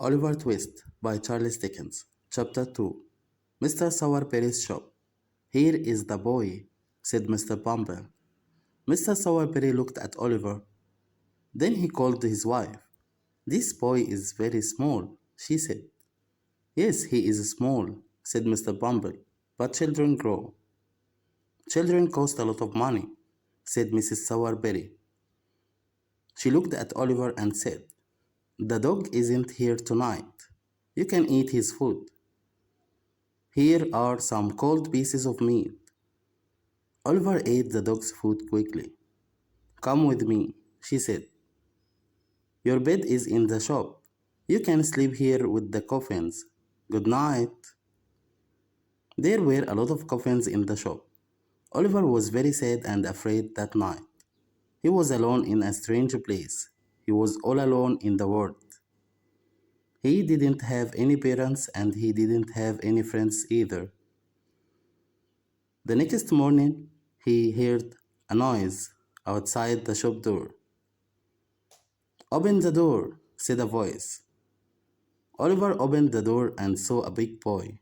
Oliver Twist by Charles Dickens. Chapter 2. Mr. Sowerberry's Shop. Here is the boy, said Mr. Bumble. Mr. Sowerberry looked at Oliver. Then he called his wife. This boy is very small, she said. Yes, he is small, said Mr. Bumble, but children grow. Children cost a lot of money, said Mrs. Sowerberry. She looked at Oliver and said, The dog isn't here tonight. You can eat his food. Here are some cold pieces of meat. Oliver ate the dog's food quickly. Come with me, she said. Your bed is in the shop. You can sleep here with the coffins. Good night. There were a lot of coffins in the shop. Oliver was very sad and afraid that night. He was alone in a strange place. He was all alone in the world. He didn't have any parents and he didn't have any friends either. The next morning, he heard a noise outside the shop door. Open the door, said a voice. Oliver opened the door and saw a big boy.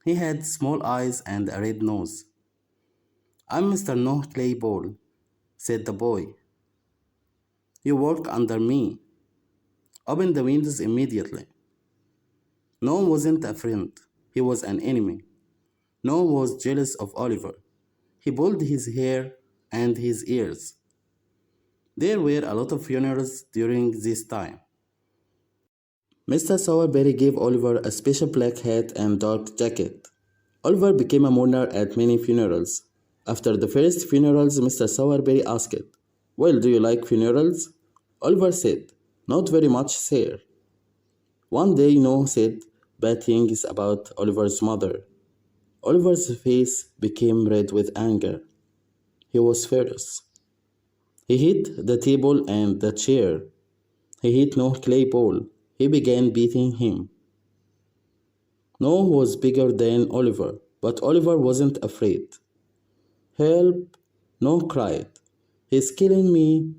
He had small eyes and a red nose. I'm Mr. No Clayball, said the boy. You work under me. Open the windows immediately. No wasn't a friend. He was an enemy. No was jealous of Oliver. He pulled his hair and his ears. There were a lot of funerals during this time. Mr. Sowerberry gave Oliver a special black hat and dark jacket. Oliver became a mourner at many funerals. After the first funerals, Mr. Sowerberry asked, Well, do you like funerals? Oliver said, Not very much, sir. One day No said bad things about Oliver's mother. Oliver's face became red with anger. He was furious. He hit the table and the chair. He hit No Clayball. He began beating him. No was bigger than Oliver, but Oliver wasn't afraid. Help! No cried. He's killing me.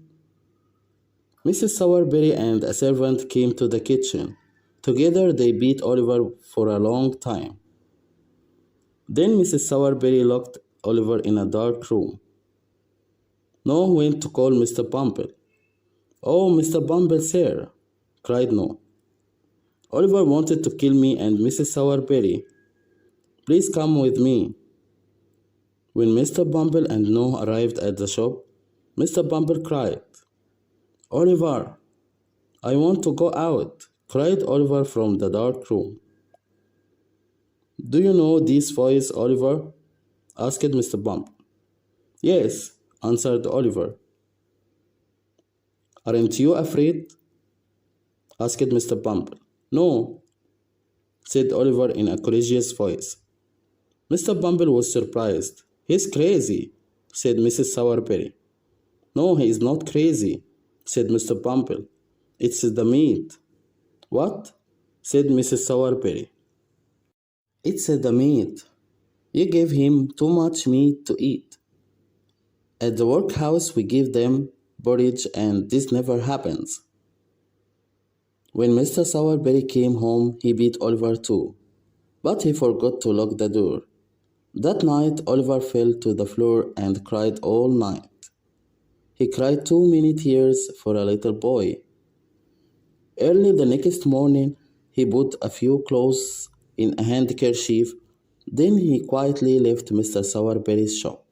Mrs. Sowerberry and a servant came to the kitchen. Together they beat Oliver for a long time. Then Mrs. Sowerberry locked Oliver in a dark room. No went to call Mr. Bumble. Oh, Mr. Bumble, sir, cried No. Oliver wanted to kill me and Mrs. Sowerberry. Please come with me. When Mr. Bumble and No arrived at the shop, Mr. Bumble cried, Oliver, I want to go out, cried Oliver from the dark room. Do you know this voice, Oliver? Asked Mr. Bumble. Yes, answered Oliver. Aren't you afraid? Asked Mr. Bumble. No, said Oliver in a courageous voice. Mr. Bumble was surprised. He's crazy, said Mrs. Sowerberry. No, he is not crazy, said Mr. Bumble. It's the meat. What? Said Mrs. Sowerberry. It's the meat. You gave him too much meat to eat. At the workhouse we give them porridge and this never happens. When Mr. Sowerberry came home, he beat Oliver too, but he forgot to lock the door. That night, Oliver fell to the floor and cried all night. He cried too many tears for a little boy. Early the next morning, he put a few clothes in a handkerchief. Then he quietly left Mr. Sowerberry's shop.